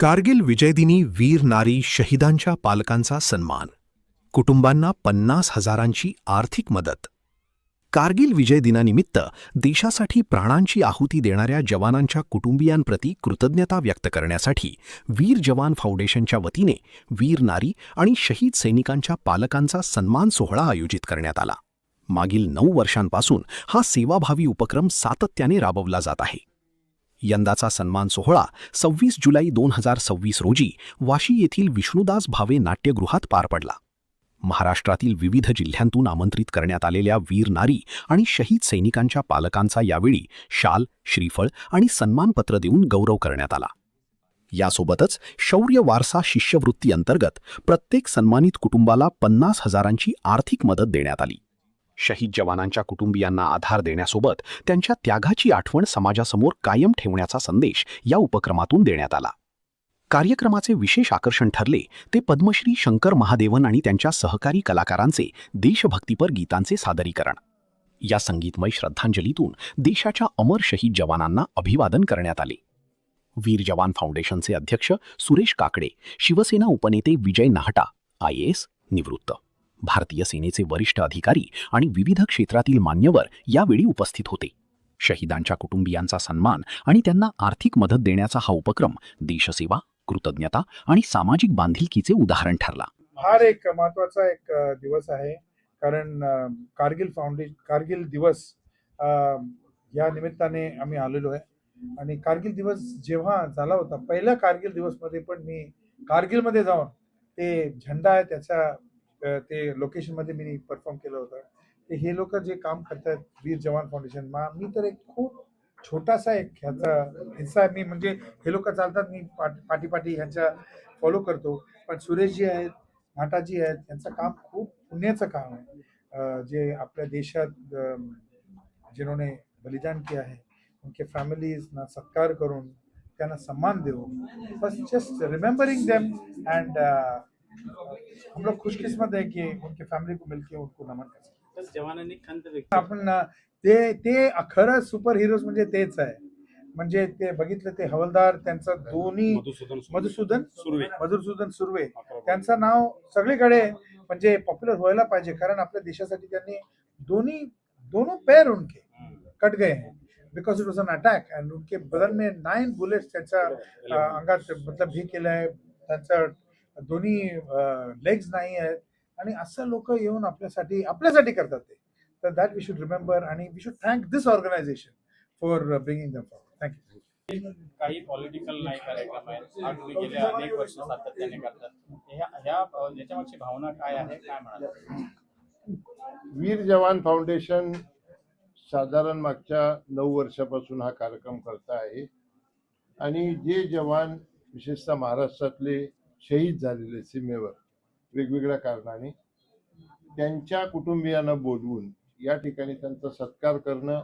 कारगिल विजयदिनी वीर नारी शहीदांच्या पालकांचा सन्मान. कुटुंबांना 50,000ची आर्थिक मदत. कारगिल विजय दिनानिमित्त देशासाठी प्राणांची आहुती देणाऱ्या जवानांच्या कुटुंबियांप्रती कृतज्ञता व्यक्त करण्यासाठी वीर जवान फाउंडेशनच्या वतीने वीर नारी आणि शहीद सैनिकांच्या पालकांचा सन्मान सोहळा आयोजित करण्यात आला. मागील 9 वर्षांपासून हा सेवाभावी उपक्रम सातत्याने राबवला जात आहे. यंदाचा सन्मान सोहळा 26 जुलै 2026 रोजी वाशी येथील विष्णुदास भावे नाट्यगृहात पार पडला. महाराष्ट्रातील विविध जिल्ह्यांतून आमंत्रित करण्यात आलेल्या वीर नारी आणि शहीद सैनिकांच्या पालकांचा यावेळी शाल, श्रीफळ आणि सन्मानपत्र देऊन गौरव करण्यात आला. यासोबतच शौर्य वारसा शिष्यवृत्ती अंतर्गत प्रत्येक सन्मानित कुटुंबाला 50,000ची आर्थिक मदत देण्यात आली. शहीद जवानांच्या कुटुंबियांना आधार देण्यासोबत त्यांच्या त्यागाची आठवण समाजासमोर कायम ठेवण्याचा संदेश या उपक्रमातून देण्यात आला. कार्यक्रमाचे विशेष आकर्षण ठरले ते पद्मश्री शंकर महादेवन आणि त्यांच्या सहकारी कलाकारांचे देशभक्तीपर गीतांचे सादरीकरण. या संगीतमय श्रद्धांजलीतून देशाच्या अमर शहीद जवानांना अभिवादन करण्यात आले. वीर जवान फाउंडेशनचे अध्यक्ष सुरेश काकडे, शिवसेना उपनेते विजय नाहटा, IAS निवृत्त, भारतीय सेनेचे वरिष्ठ अधिकारी आणि विविध क्षेत्रातील मान्यवर यावेळी उपस्थित होते. शहीदांच्या कुटुंबियांचा सन्मान आणि त्यांना आर्थिक मदत देण्याचा हा उपक्रम देशसेवा, कृतज्ञता आणि सामाजिक बांधिलकीचे उदाहरण ठरला. फार एक महत्त्वाचा एक दिवस आहे, कारण कारगिल दिवस या निमित्ताने आम्ही आलेलो आहे. आणि कारगिल दिवस जेव्हा झाला होता, पहिल्या कारगिल दिवसमध्ये पण मी कारगिलमध्ये जाऊन ते झेंडा आहे त्याच्या ते लोकेशनमध्ये मी परफॉर्म केलं होतं. ते हे लोक जे काम करतात वीर जवान फाउंडेशन, मी तर एक खूप छोटासा एक ह्याचा हिस्सा आहे. मी म्हणजे हे लोक चालतात, मी पाठी ह्यांच्या फॉलो करतो. पण सुरेशजी आहेत, नाटाजी आहेत, यांचं काम खूप पुण्याचं काम आहे. जे आपल्या देशात जिन्होंने बलिदान किया है उनके फैमिलीज ना सत्कार करून त्यांना सम्मान देऊन बस जस्ट रिमेंबरिंग देम एंड हम लोग खुशकिस्मत है कि उनके फैमिली को मिलके उनको नमन कर सकते. जवानांनी खंत व्यक्त आपण ते खरं सुपर हिरोज म्हणजे तेच आहे. म्हणजे ते बघितलं ते हवलदार, त्यांचा दोन्ही मधुसूदन सुर्वे त्यांचं नाव सगळीकडे म्हणजे पॉप्युलर व्हायला पाहिजे, कारण आपल्या देशासाठी त्यांनी दोनों पैर उनके कट गए हैं because it was an attack end उनके बदन में 9 बुलेट्स त्यांच्या अंगात मतलब हे केलं आहे. त्यांचा दोन्ही लेग्स नाही आहेत आणि असं लोक येऊन आपल्यासाठी करतात ते. तर दॅट वी शुड रिमेंबर आणि we should thank this organisation for bringing them forward. Thank you. काही पॉलिटिकल नाही कार्यक्रम आहेत, हा तुम्ही गेल्या अनेक वर्ष सातत्याने करतात. याच्यामागची भावना काय आहे, काय म्हणाल? वीर जवान फाउंडेशन साधारण मागच्या 9 वर्षापासून हा कार्यक्रम करत आहे. आणि जे जवान विशेषतः महाराष्ट्रातले शहीद झालेले सीमेवर वेगवेगळ्या कारणाने, त्यांच्या कुटुंबियांना बोलवून या ठिकाणी त्यांचा सत्कार करणं,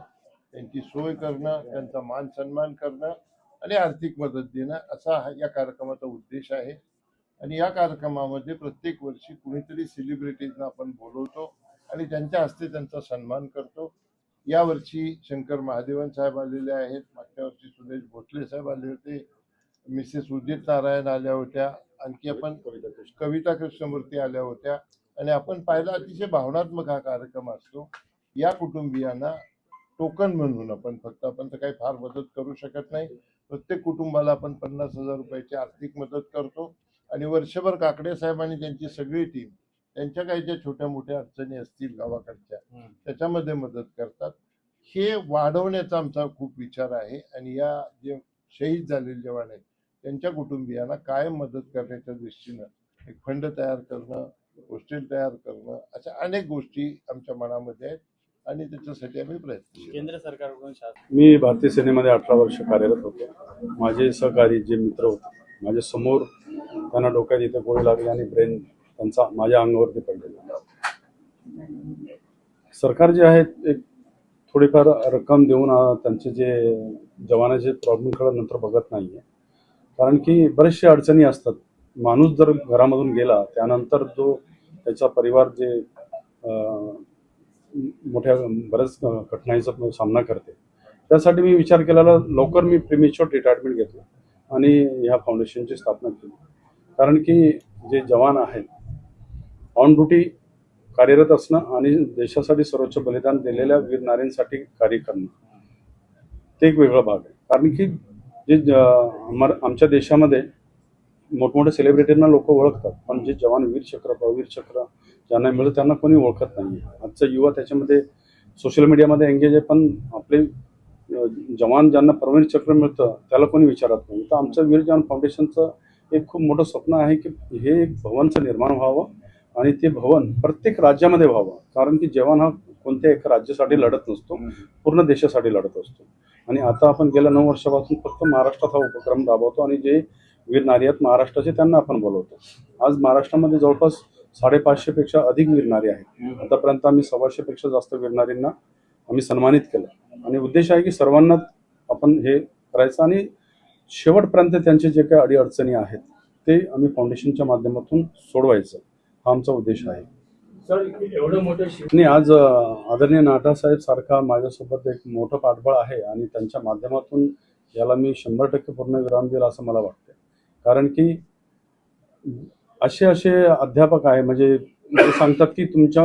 त्यांची सोय करणं, त्यांचा मान सन्मान करणं आणि आर्थिक मदत देणं असा या कार्यक्रमाचा उद्देश आहे. आणि या कार्यक्रमामध्ये प्रत्येक वर्षी कुणीतरी सेलिब्रिटीजना आपण बोलवतो आणि त्यांच्या हस्ते त्यांचा सन्मान करतो. यावर्षी शंकर महादेवन साहेब आलेले आहेत, मागच्या वर्षी सुरेश भोसले साहेब आले होते, मिसेस उदित नारायण आल्या होत्या, आणखी आपण कविता कृष्णमूर्ती आल्या होत्या. आणि आपण पाहिला अतिशय भावनात्मक हा कार्यक्रम असतो. या कुटुंबियांना टोकन म्हणून आपण तर काही फार मदत करू शकत नाही. प्रत्येक कुटुंबाला आपण 50,000 रुपयाची आर्थिक मदत करतो. आणि वर्षभर काकडे साहेब आणि त्यांची सगळी टीम त्यांच्या काही ज्या छोट्या मोठ्या अडचणी असतील गावाकडच्या त्याच्यामध्ये मदत करतात. हे वाढवण्याचा आमचा खूप विचार आहे. आणि या जे शहीद झालेले जवान आहेत त्यांच्या कुटुंबियांना कायम मदत करण्याच्या दृष्टीनं एक फंड तयार करणं, हॉस्टेल तयार करणं, अशा अनेक गोष्टी आमच्या मनामध्ये आहेत आणि त्याच्यासाठी आम्ही प्रयत्न. केंद्र सरकारकडून मी भारतीय सेनेमध्ये 18 वर्ष कार्यरत होतो. माझे सहकारी जे मित्र होते माझ्या समोर, त्यांना डोक्यात इथे गोळी लागली आणि ब्रेन त्यांचा माझ्या अंगावरती पडलेला. सरकार जे आहे एक थोडीफार रक्कम देऊन त्यांचे जे जवानाचे प्रॉब्लेमकडे नंतर बघत नाहीये. कारण की बरेचशा अडचणी असतात. माणूस जर घरामधून गेला त्यानंतर जो त्याचा परिवार जे मोठ्या बऱ्याच कठीणाईचा सामना करते, त्यासाठी मी विचार केलेला लवकर मी प्रीमेच्युअर रिटायरमेंट घेतला. आणि ह्या फाउंडेशनची स्थापना केली. कारण की जे जवान आहेत ऑन ड्युटी कार्यरत असणं आणि देशासाठी सर्वोच्च बलिदान दिलेल्या वीर नारींसाठी कार्य करणं ते एक वेगळा भाग आहे. कारण की जे आमच्या देशामध्ये मोठमोठ्या सेलिब्रिटींना लोक ओळखतात, पण जे जवान वीर चक्र वीर चक्र ज्यांना मिळतं त्यांना कोणी ओळखत नाही. आजचा युवा त्याच्यामध्ये सोशल मीडियामध्ये एंगेज आहे, पण आपले जवान ज्यांना परमवीर चक्र मिळतं त्याला कोणी विचारत नाही. तर आमचं वीर जवान फाउंडेशनचं एक खूप मोठं स्वप्न आहे की हे एक भवनचं निर्माण व्हावं आणि ते भवन प्रत्येक राज्यामध्ये व्हावं. कारण की जवान हा कोणत्या एका राज्यासाठी लढत नसतो, पूर्ण देशासाठी लढत असतो. आणि आता आपण गेल्या 9 वर्षापासून फक्त महाराष्ट्रात हा उपक्रम राबवतो आणि जे वीर नारी आहेत महाराष्ट्राचे त्यांना आपण बोलवतो. आज महाराष्ट्रामध्ये जवळपास 550 पेक्षा अधिक वीर नारी आहेत. आतापर्यंत आम्ही 125 पेक्षा जास्त वीर नारींना आम्ही सन्मानित केलं आणि उद्देश आहे की सर्वांना आपण हे करायचं आणि शेवटपर्यंत त्यांचे जे काही अडीअडचणी आहेत ते आम्ही फाउंडेशनच्या माध्यमातून सोडवायचं, हा आमचा उद्देश आहे. सर एवढं मोठं आणि आज आदरणीय नाटासाहेब सारखा माझ्यासोबत एक मोठं पाठबळ आहे आणि त्यांच्या माध्यमातून याला मी 100% पूर्ण विराम देईल असं मला वाटतं. कारण की असे अध्यापक आहे म्हणजे ते सांगतात की तुमच्या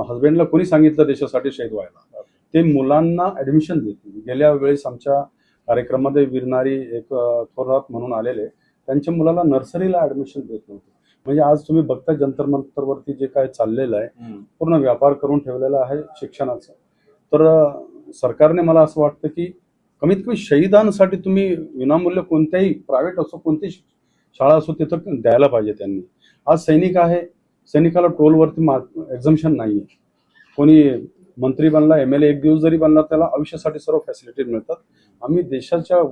हस्बंडला कोणी सांगितलं देशासाठी शहीद व्हायला, ते मुलांना ऍडमिशन देतील. गेल्या वेळेस आमच्या कार्यक्रमामध्ये वीरनारी एक थोरात म्हणून आलेले, त्यांच्या मुलाला नर्सरीला ऍडमिशन देत नव्हते. म्हणजे आज तुम्ही बघता जंतर मंतरवरती जे काय चाललेलं आहे पूर्ण व्यापार करून ठेवलेला आहे शिक्षणाचा. तर सरकारने मला असं वाटतं की कमीत कमी शहीदांसाठी तुम्ही विनामूल्य कोणत्याही प्रायव्हेट असो कोणतीही शाळा असो तिथं द्यायला पाहिजे त्यांनी. आज सैनिक आहे, सैनिकाला टोलवरती एक्झम्पशन नाही आहे. कोणी मंत्री बनला, MLA एक दिवस जरी बनला त्याला आयुष्यासाठी सर्व फॅसिलिटी मिळतात. आम्ही देशाच्या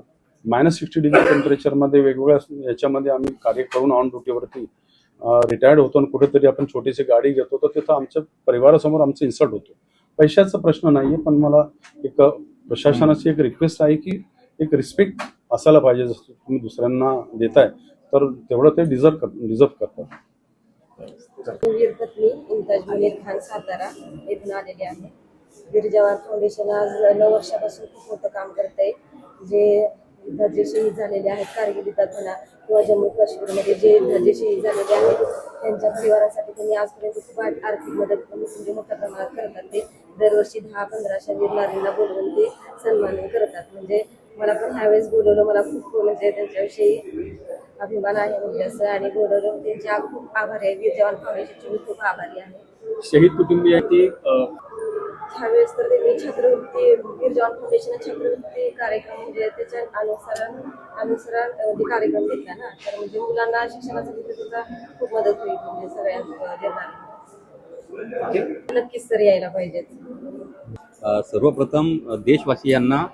-60 डिग्री टेम्परेचरमध्ये वेगवेगळ्या याच्यामध्ये आम्ही कार्य करून ऑन ड्युटीवरती रिटायर्ड होतो आणि कुठेतरी आपण छोटीशी गाडी घेतो तर तिथं आमच्या परिवारासमोर आमचं इन्सल्ट होतो. पैशाचा प्रश्न नाही आहे, पण मला एक प्रशासनाची एक रिक्वेस्ट आहे की एक रिस्पेक्ट असायला पाहिजे. जसं तुम्ही दुसऱ्यांना देताय तर तेवढं ते डिझर्व करतात. वीर पत्नी मुमताज मुनीर खान सातारा येथून आलेले आहे. वीर जवान फाउंडेशन आज 9 वर्षापासून खूप मोठं काम करत आहे. जे युद्धात जे शहीद झालेले आहेत, कारगिल युद्धात म्हणा किंवा जम्मू काश्मीरमध्ये जे युद्धात जे शहीद झालेले आहेत त्यांच्या परिवारासाठी त्यांनी आजपर्यंत खूप आर्थिक मदत म्हणजे मोठ्या प्रमाणात करतात. ते दरवर्षी 10-15 वीर नारींना बोलवून ते सन्मान करतात. म्हणजे मला पण ह्यावेळेस बोलवलं, मला खूप म्हणजे त्यांच्याविषयी अभिमान आहे म्हणजे असं, आणि बोलवलं त्यांचे खूप आभारी आहे. वीर जवान फाउंडेशनचे मी खूप आभारी आहे. शहीद कुटुंबियांची ह्यावेळेस तर त्यांनी छात्रवृत्ती वीर जवान फाउंडेशन छात्रवृत्ती कार्यक्रम म्हणजे त्याच्या अनुसरण म्हणजे कार्यक्रम घेतला ना, तर म्हणजे मुलांना शिक्षणासाठी त्याचा खूप मदत होईल. म्हणजे सगळ्यांना देणार नक्कीच तर यायला पाहिजेत. सर्वप्रथम देशवासियांना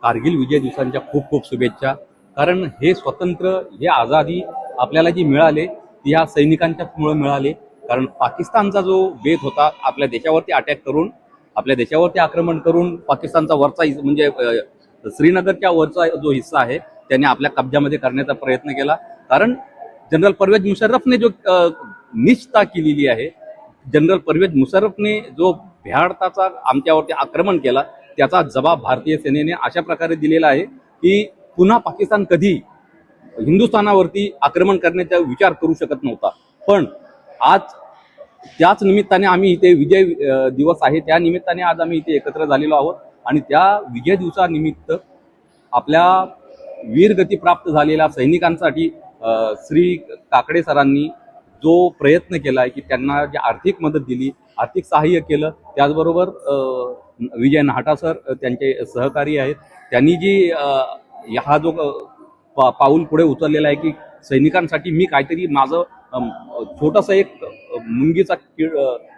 कारगिल विजय दिवसांच्या खूप खूप शुभेच्छा. कारण हे स्वातंत्र्य, हे आझादी आपल्याला जी मिळाले ती ह्या सैनिकांच्यामुळे मिळाले. कारण पाकिस्तानचा जो बेत होता आपल्या देशावरती अटॅक करून, आपल्या देशावरती आक्रमण करून पाकिस्तानचा वरचा म्हणजे श्रीनगरच्या वरचा जो हिस्सा आहे त्याने आपल्या कब्जामध्ये करण्याचा प्रयत्न केला. कारण जनरल परवेज मुशर्रफने जो निष्ठा केलेली आहे, जनरल परवेज मुशर्रफने जो भ्याडताचा आमच्यावरती आक्रमण केला त्याचा जबाब भारतीय सेनेने अशा प्रकारे दिलेला आहे की पुन्हा पाकिस्तान कधी हिंदुस्थानावरती आक्रमण करण्याचा विचार करू शकत नव्हता. पण आज त्याच निमित्ताने आम्ही इथे विजय दिवस आहे, त्या निमित्ताने आज आम्ही इथे एकत्र झालेलो आहोत. आणि त्या विजय दिवसानिमित्त आपल्या वीरगती प्राप्त झालेल्या सैनिकांसाठी श्री काकडे सरांनी जो प्रयत्न केला आहे की त्यांना जी आर्थिक मदत दिली, आर्थिक सहाय्य केलं, त्याचबरोबर विजय नाहटा सर त्यांचे सहकारी आहेत, त्यांनी जी हा जो पाऊल पुढे उचललेला आहे की सैनिकांसाठी मी काहीतरी माझं छोटंसं एक मुंगीचा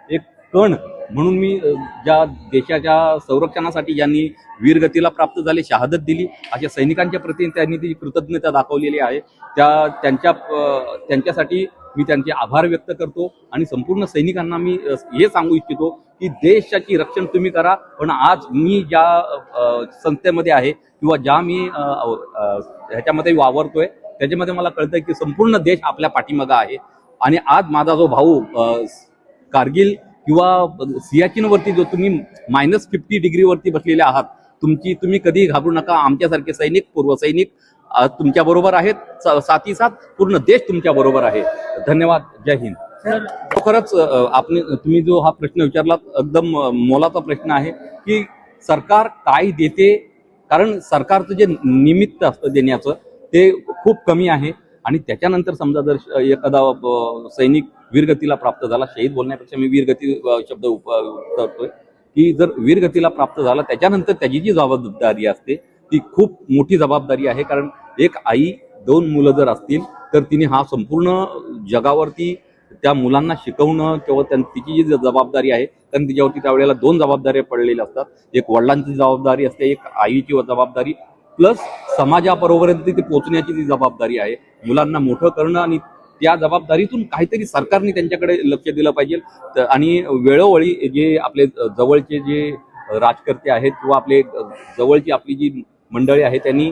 एक कण म्हणून मी ज्या देशाच्या संरक्षणासाठी ज्यांनी वीरगतीला प्राप्त झाले, शहादत दिली, अशा सैनिकांच्या प्रती त्यांनी ती कृतज्ञता दाखवलेली आहे. त्यांच्यासाठी मी त्यांचे आभार व्यक्त करतो. आणि संपूर्ण सैनिकांना मी हे सांगू इच्छितो की देशाची रक्षण तुम्ही करा. पण आज मी ज्या संस्थेमध्ये आहे किंवा ज्या मी ह्याच्यामध्ये वावरतोय त्याच्यामध्ये मला कळतंय की संपूर्ण देश आपल्या पाठीमागं आहे. आणि आज माझा जो भाऊ कारगिल किंवा सियाचीनवरती जो तुम्ही -50 डिग्रीवरती बसलेले आहात, तुम्ही कधी घाबरू नका. आमच्यासारखे सैनिक, पूर्व सैनिक तुमच्या बरोबर आहेत, साथी साथ पूर्ण देश तुमच्या बरोबर आहे. धन्यवाद. जय हिंद. खरंच तुम्ही जो हा प्रश्न विचारला एकदम मोलाचा प्रश्न आहे की सरकार काय देते, कारण सरकारचं जे निमित्त असतं देण्याचं ते खूप कमी आहे. आणि त्याच्यानंतर समजा जर एखादा सैनिक वीरगतीला प्राप्त झाला, शहीद बोलण्यापेक्षा मी वीरगती शब्द करतोय, की जर वीरगतीला प्राप्त झाला त्याच्यानंतर त्याची जी जबाबदारी असते ती खूप मोठी जबाबदारी आहे. कारण एक आई 2 मुलं जर असतील तर तिने हा संपूर्ण जगावरती त्या मुलांना शिकवणं किंवा तिची जी जबाबदारी आहे, कारण तिच्यावरती त्यावेळेला 2 जबाबदाऱ्या पडलेल्या असतात. एक वडिलांची जबाबदारी असते, एक आईची जबाबदारी, प्लस समाजाबरोबर ती पोहोचण्याची जी जबाबदारी आहे, मुलांना मोठं करणं. आणि त्या जबाबदारीतून काहीतरी सरकारने त्यांच्याकडे लक्ष दिलं पाहिजे. आणि वेळोवेळी जे आपले जवळचे जे राजकर्ते आहेत किंवा आपले जवळची आपली जी मंडळी आहे, त्यांनी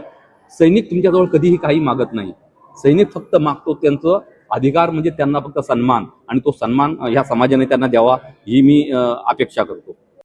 सैनिक तुमच्याजवळ कधीही काही मागत नाही. सैनिक फक्त मागतो त्यांचं अधिकार, म्हणजे त्यांना फक्त सन्मान, आणि तो सन्मान ह्या समाजाने त्यांना द्यावा ही मी अपेक्षा करतो.